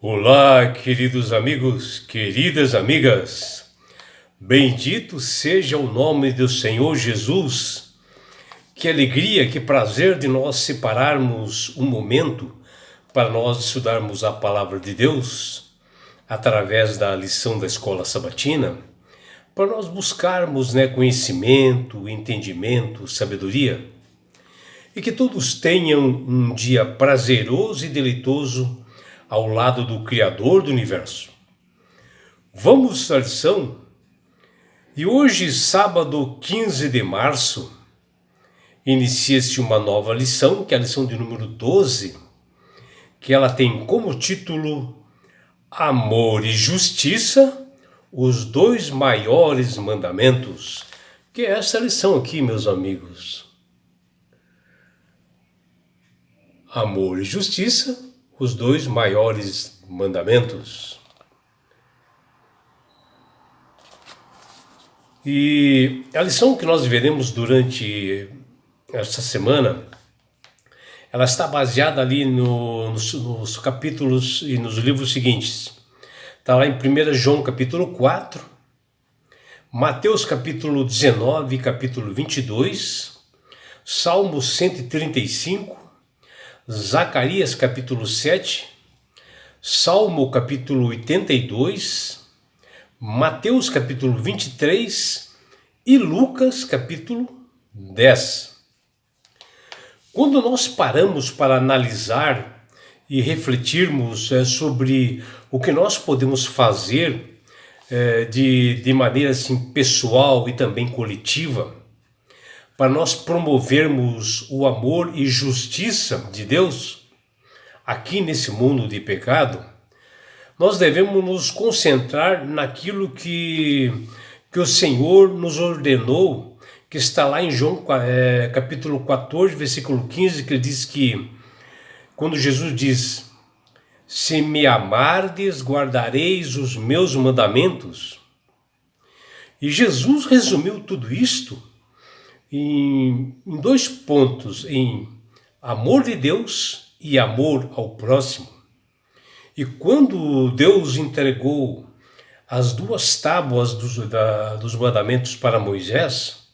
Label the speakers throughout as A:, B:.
A: Olá, queridos amigos, queridas amigas. Bendito seja o nome do Senhor Jesus. Que alegria, que prazer de nós separarmos um momento para nós estudarmos a palavra de Deus através da lição da escola sabatina, para nós buscarmos, conhecimento, entendimento, sabedoria, e que todos tenham um dia prazeroso e deleitoso ao lado do Criador do Universo. Vamos à lição? E hoje, sábado 15 de março, inicia-se uma nova lição, que é a lição de número 12, que ela tem como título Amor e Justiça, os dois maiores mandamentos, que é essa lição aqui, meus amigos. Amor e Justiça, os dois maiores mandamentos. E a lição que nós veremos durante esta semana, ela está baseada ali nos capítulos e nos livros seguintes. Está lá em 1 João capítulo 4, Mateus capítulo 19, capítulo 22, Salmo 135, Zacarias capítulo 7, Salmo capítulo 82, Mateus capítulo 23 e Lucas capítulo 10. Quando nós paramos para analisar e refletirmos sobre o que nós podemos fazer de maneira assim, pessoal e também coletiva, para nós promovermos o amor e justiça de Deus aqui nesse mundo de pecado, nós devemos nos concentrar naquilo que o Senhor nos ordenou, que está lá em João capítulo 14, versículo 15, que ele diz que, quando Jesus diz: se me amardes, guardareis os meus mandamentos. E Jesus resumiu tudo isto em dois pontos, em amor de Deus e amor ao próximo. E quando Deus entregou as duas tábuas dos mandamentos para Moisés,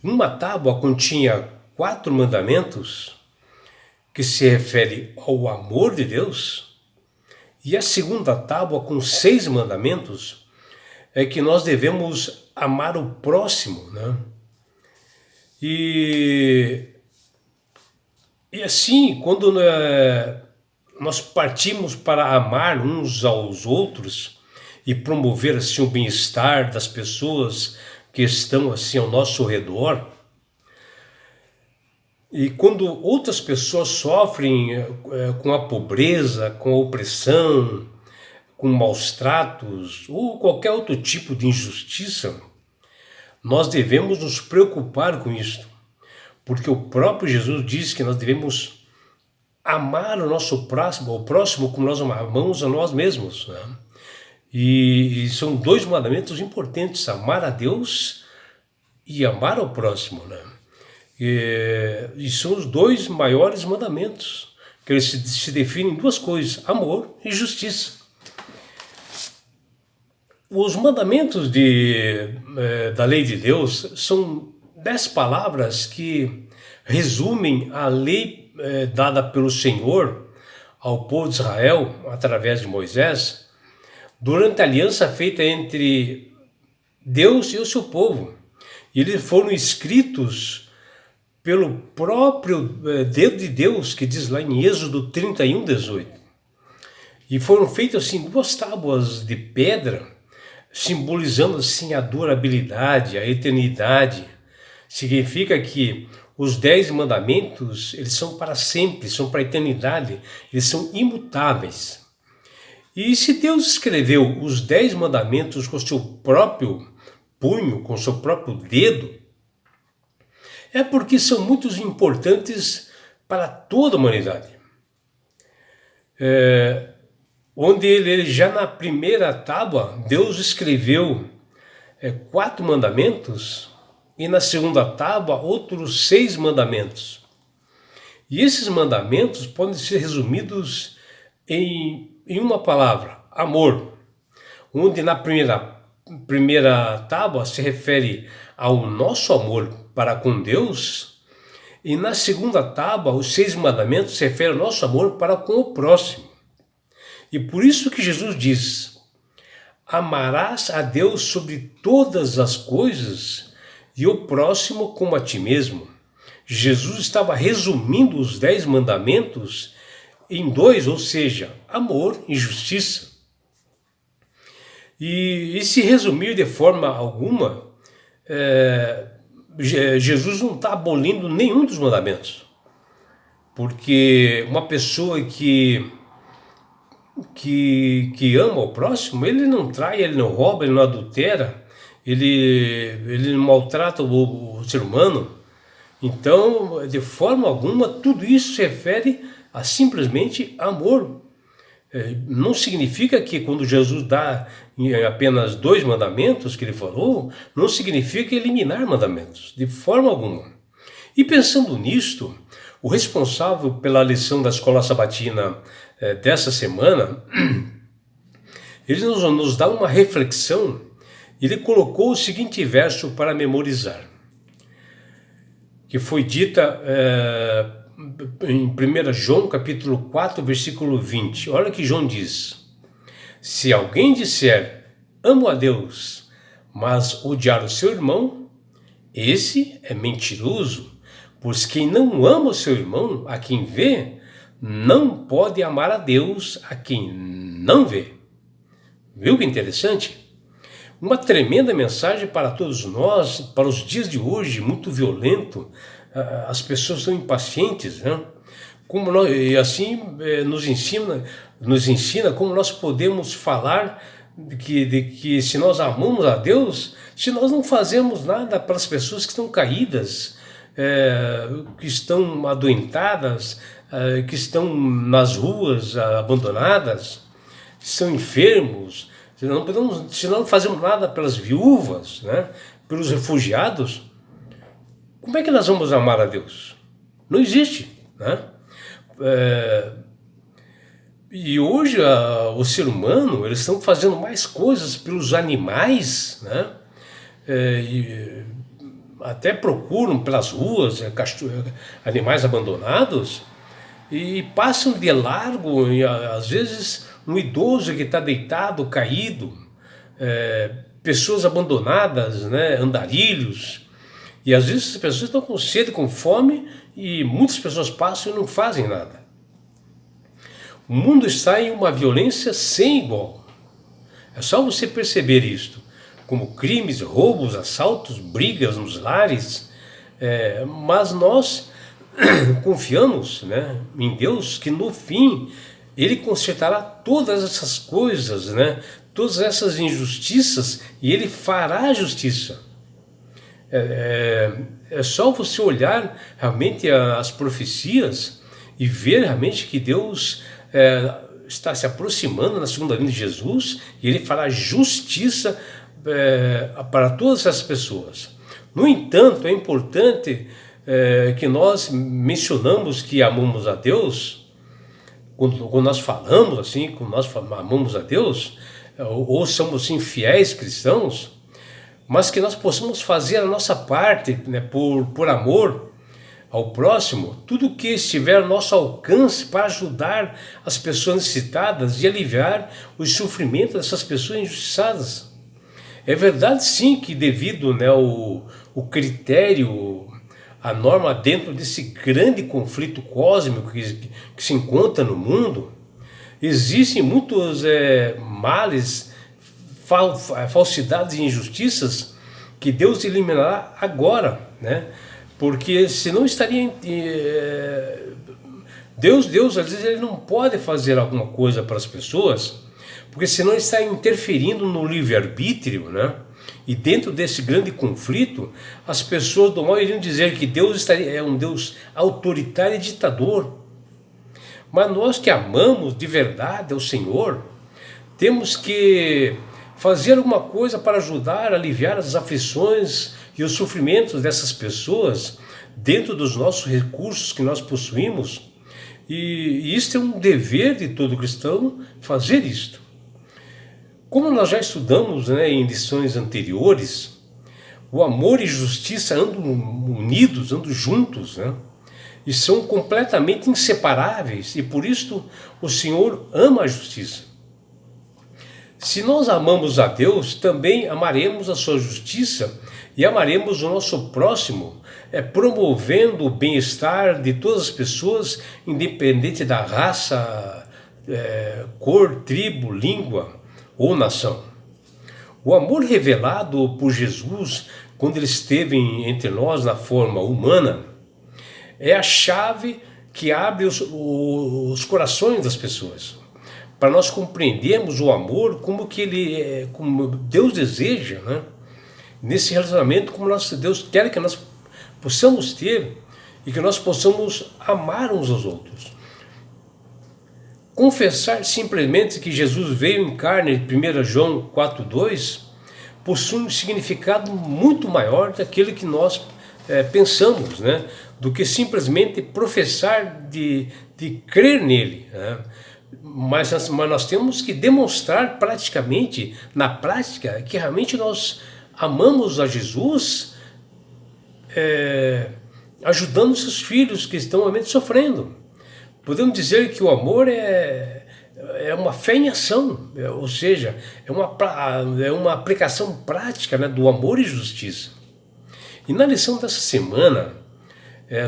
A: uma tábua continha 4 mandamentos que se refere ao amor de Deus, e a segunda tábua com 6 mandamentos é que nós devemos amar o próximo, né? E assim, quando nós partimos para amar uns aos outros e promover assim o bem-estar das pessoas que estão assim ao nosso redor, e quando outras pessoas sofrem com a pobreza, com a opressão, com maus tratos ou qualquer outro tipo de injustiça, nós devemos nos preocupar com isso, porque o próprio Jesus diz que nós devemos amar o nosso próximo, o próximo como nós amamos a nós mesmos, né? E são 2 mandamentos importantes: amar a Deus e amar ao próximo, né? E são os 2 maiores mandamentos, que eles se definem em 2 coisas: amor e justiça. Os mandamentos da lei de Deus são 10 palavras que resumem a lei dada pelo Senhor ao povo de Israel através de Moisés, durante a aliança feita entre Deus e o seu povo. E eles foram escritos pelo próprio dedo de Deus, que diz lá em Êxodo 31, 18. E foram feitas assim 2 tábuas de pedra, simbolizando assim a durabilidade, a eternidade. Significa que os 10 mandamentos, eles são para sempre, são para a eternidade, eles são imutáveis. E se Deus escreveu os 10 mandamentos com seu próprio punho, com seu próprio dedo, é porque são muito importantes para toda a humanidade. Onde ele já na primeira tábua, Deus escreveu 4 mandamentos, e na segunda tábua outros 6 mandamentos. E esses mandamentos podem ser resumidos em uma palavra: amor, onde na primeira tábua se refere ao nosso amor para com Deus, e na segunda tábua, os 6 mandamentos se referem ao nosso amor para com o próximo. E por isso que Jesus diz: amarás a Deus sobre todas as coisas e o próximo como a ti mesmo. Jesus estava resumindo os 10 mandamentos em 2, ou seja, amor e justiça. E se resumir de forma alguma, Jesus não está abolindo nenhum dos mandamentos. Porque uma pessoa que ama o próximo, ele não trai, ele não rouba, ele não adultera, ele não maltrata o ser humano. Então, de forma alguma, tudo isso se refere a simplesmente amor. Não significa que quando Jesus dá apenas 2 mandamentos que ele falou, não significa eliminar mandamentos, de forma alguma. E pensando nisto, o responsável pela lição da escola sabatina dessa semana, ele nos dá uma reflexão. Ele colocou o seguinte verso para memorizar, que foi dita em 1 João capítulo 4, versículo 20. Olha que João diz: se alguém disser, amo a Deus, mas odiar o seu irmão, esse é mentiroso, pois quem não ama o seu irmão, a quem vê, não pode amar a Deus a quem não vê. Viu que interessante? Uma tremenda mensagem para todos nós, para os dias de hoje, muito violento. As pessoas estão impacientes, né? E assim nos ensina como nós podemos falar de que se nós amamos a Deus, se nós não fazemos nada para as pessoas que estão caídas, que estão adoentadas, que estão nas ruas abandonadas, que estão enfermos, se não fazemos nada pelas viúvas, né, pelos refugiados, como é que nós vamos amar a Deus? Não existe, né? E hoje o ser humano, eles estão fazendo mais coisas pelos animais, né? E até procuram pelas ruas animais abandonados e passam de largo, e às vezes um idoso que está deitado, caído, pessoas abandonadas, né? Andarilhos. E às vezes as pessoas estão com sede, com fome, e muitas pessoas passam e não fazem nada. O mundo está em uma violência sem igual. É só você perceber isto, como crimes, roubos, assaltos, brigas nos lares. Mas nós confiamos, né, em Deus, que no fim Ele consertará todas essas coisas, né, todas essas injustiças, e Ele fará a justiça. É só você olhar realmente as profecias e ver realmente que Deus está se aproximando na segunda vinda de Jesus, e Ele fará justiça para todas as pessoas. No entanto, é importante que nós mencionamos que amamos a Deus, quando nós falamos assim, quando nós amamos a Deus, ou somos assim, fiéis cristãos, mas que nós possamos fazer a nossa parte, né, por amor ao próximo, tudo o que estiver ao nosso alcance para ajudar as pessoas necessitadas e aliviar os sofrimentos dessas pessoas injustiçadas. É verdade sim que devido, né, o critério, a norma dentro desse grande conflito cósmico que se encontra no mundo, existem muitos males, falsidades e injustiças que Deus eliminará agora, né? Porque senão estaria Deus às vezes Ele não pode fazer alguma coisa para as pessoas, porque senão Ele está interferindo no livre-arbítrio, né? E dentro desse grande conflito, as pessoas do mal iriam dizer que Deus é um Deus autoritário e ditador. Mas nós que amamos de verdade ao Senhor, temos que fazer alguma coisa para ajudar a aliviar as aflições e os sofrimentos dessas pessoas, dentro dos nossos recursos que nós possuímos, e isto é um dever de todo cristão fazer isto. Como nós já estudamos, né, em lições anteriores, o amor e justiça andam unidos, andam juntos, né? E são completamente inseparáveis, e por isso o Senhor ama a justiça. Se nós amamos a Deus, também amaremos a sua justiça e amaremos o nosso próximo, promovendo o bem-estar de todas as pessoas, independente da raça, cor, tribo, língua ou nação. O amor revelado por Jesus, quando ele esteve entre nós na forma humana, é a chave que abre os corações das pessoas, para nós compreendermos o amor como como Deus deseja, né? Nesse relacionamento, como Deus quer que nós possamos ter e que nós possamos amar uns aos outros. Confessar simplesmente que Jesus veio em carne, 1 João 4,2, possui um significado muito maior daquele que nós pensamos, né? Do que simplesmente professar de crer nele, né? Mas nós temos que demonstrar praticamente, na prática, que realmente nós amamos a Jesus, ajudando seus filhos que estão realmente sofrendo. Podemos dizer que o amor é uma fé em ação, ou seja, é uma aplicação prática, né, do amor e justiça. E na lição dessa semana,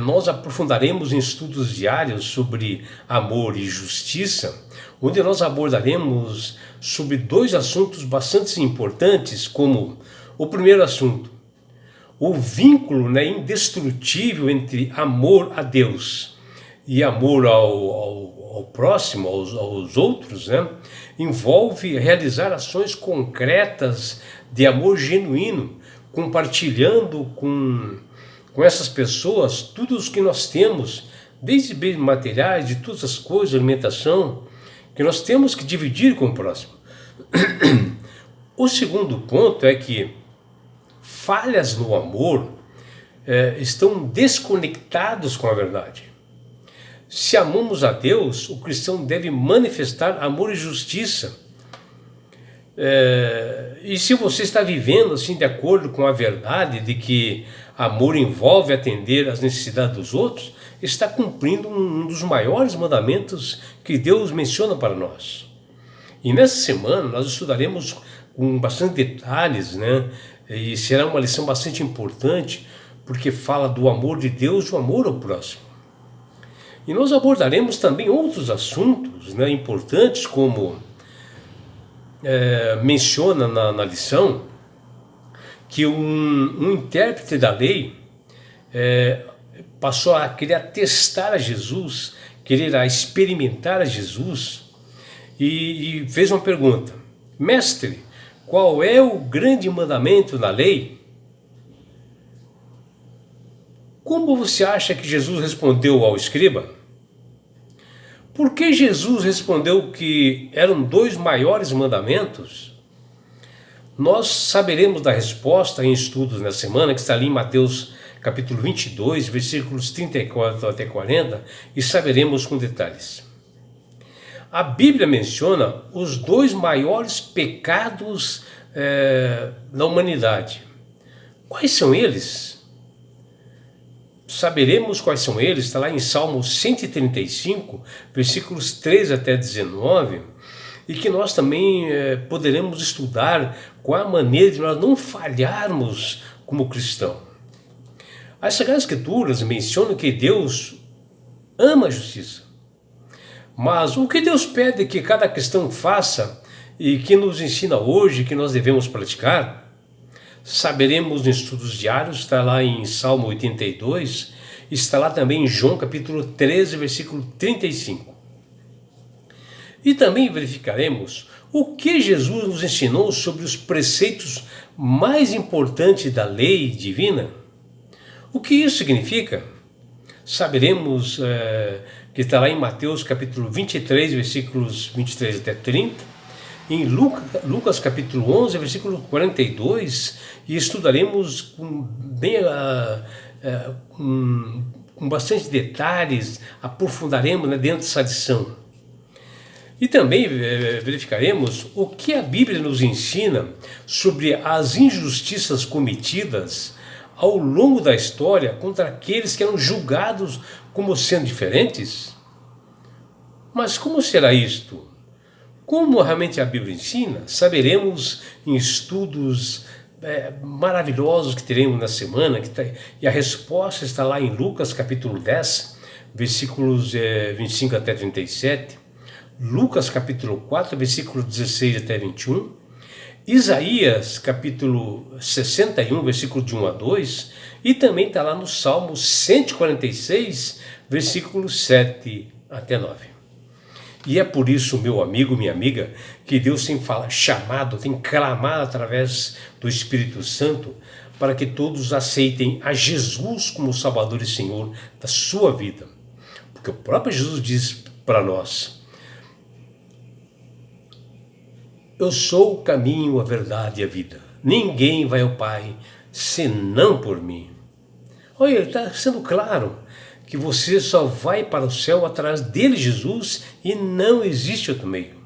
A: nós aprofundaremos em estudos diários sobre amor e justiça, onde nós abordaremos sobre dois assuntos bastante importantes, como o primeiro assunto, o vínculo, né, indestrutível entre amor a Deus e amor ao próximo, aos outros, né, envolve realizar ações concretas de amor genuíno, compartilhando com essas pessoas tudo o que nós temos, desde bens materiais, de todas as coisas, alimentação, que nós temos que dividir com o próximo. O segundo ponto é que falhas no amor estão desconectados com a verdade. Se amamos a Deus, o cristão deve manifestar amor e justiça. E se você está vivendo assim de acordo com a verdade de que amor envolve atender às necessidades dos outros, está cumprindo um dos maiores mandamentos que Deus menciona para nós. E nessa semana nós estudaremos com bastante detalhes, né? E será uma lição bastante importante, porque fala do amor de Deus e do amor ao próximo. E nós abordaremos também outros assuntos, né, importantes, como menciona na lição, que um intérprete da lei passou a querer testar a Jesus, querer experimentar a Jesus, e fez uma pergunta: mestre, qual é o grande mandamento da lei? Como você acha que Jesus respondeu ao escriba? Por que Jesus respondeu que eram dois maiores mandamentos? Nós saberemos da resposta em estudos na semana, que está ali em Mateus capítulo 22, versículos 34 até 40, e saberemos com detalhes. A Bíblia menciona os dois maiores pecados da humanidade. Quais são eles? Saberemos quais são eles, está lá em Salmo 135, versículos 13 até 19, e que nós também poderemos estudar qual a maneira de nós não falharmos como cristão. As Sagradas Escrituras mencionam que Deus ama a justiça, mas o que Deus pede que cada cristão faça e que nos ensina hoje que nós devemos praticar, saberemos em estudos diários, está lá em Salmo 82, está lá também em João capítulo 13, versículo 35. E também verificaremos o que Jesus nos ensinou sobre os preceitos mais importantes da lei divina. O que isso significa? Saberemos que está lá em Mateus capítulo 23, versículos 23 até 30, em Lucas capítulo 11, versículo 42, e estudaremos bem com bastante detalhes, aprofundaremos, né, dentro dessa lição. E também verificaremos o que a Bíblia nos ensina sobre as injustiças cometidas ao longo da história contra aqueles que eram julgados como sendo diferentes. Mas como será isto? Como realmente a Bíblia ensina, saberemos em estudos maravilhosos que teremos na semana, e a resposta está lá em Lucas capítulo 10, versículos 25 até 37, Lucas capítulo 4, versículos 16 até 21, Isaías capítulo 61, versículo de 1 a 2, e também está lá no Salmo 146, versículos 7 até 9. E é por isso, meu amigo, minha amiga, que Deus tem chamado, tem clamado através do Espírito Santo para que todos aceitem a Jesus como Salvador e Senhor da sua vida. Porque o próprio Jesus diz para nós: eu sou o caminho, a verdade e a vida. Ninguém vai ao Pai senão por mim. Olha, ele está sendo claro que você só vai para o céu atrás dele, Jesus, e não existe outro meio.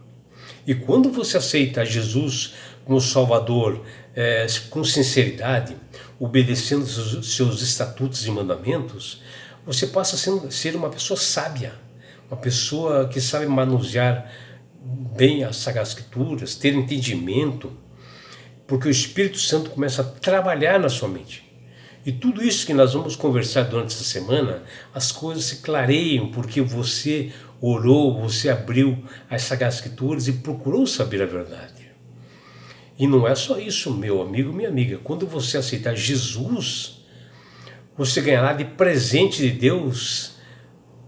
A: E quando você aceita Jesus como Salvador, com sinceridade, obedecendo seus estatutos e mandamentos, você passa a ser uma pessoa sábia, uma pessoa que sabe manusear bem as Sagradas Escrituras, ter entendimento, porque o Espírito Santo começa a trabalhar na sua mente. E tudo isso que nós vamos conversar durante essa semana, as coisas se clareiam porque você orou, você abriu as Sagradas Escrituras e procurou saber a verdade. E não é só isso, meu amigo, minha amiga. Quando você aceitar Jesus, você ganhará de presente de Deus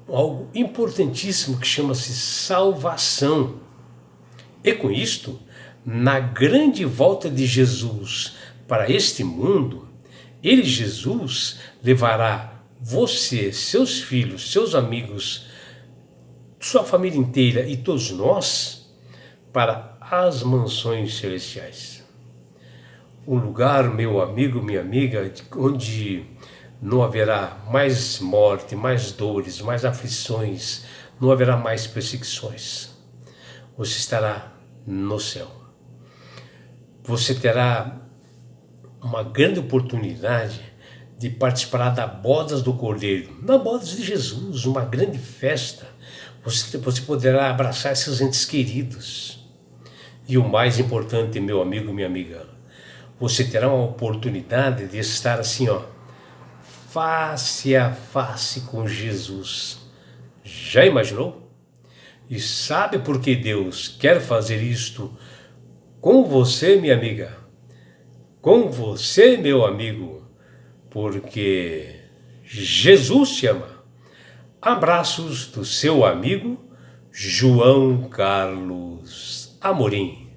A: algo importantíssimo que chama-se salvação. E com isto, na grande volta de Jesus para este mundo, ele, Jesus, levará você, seus filhos, seus amigos, sua família inteira e todos nós para as mansões celestiais. Um lugar, meu amigo, minha amiga, onde não haverá mais morte, mais dores, mais aflições, não haverá mais perseguições. Você estará no céu. Você terá uma grande oportunidade de participar da bodas do Cordeiro, da bodas de Jesus, uma grande festa. Você poderá abraçar seus entes queridos. E o mais importante, meu amigo, minha amiga, você terá uma oportunidade de estar assim, face a face com Jesus. Já imaginou? E sabe por que Deus quer fazer isto com você, minha amiga? Com você, meu amigo? Porque Jesus te ama. Abraços do seu amigo João Carlos Amorim.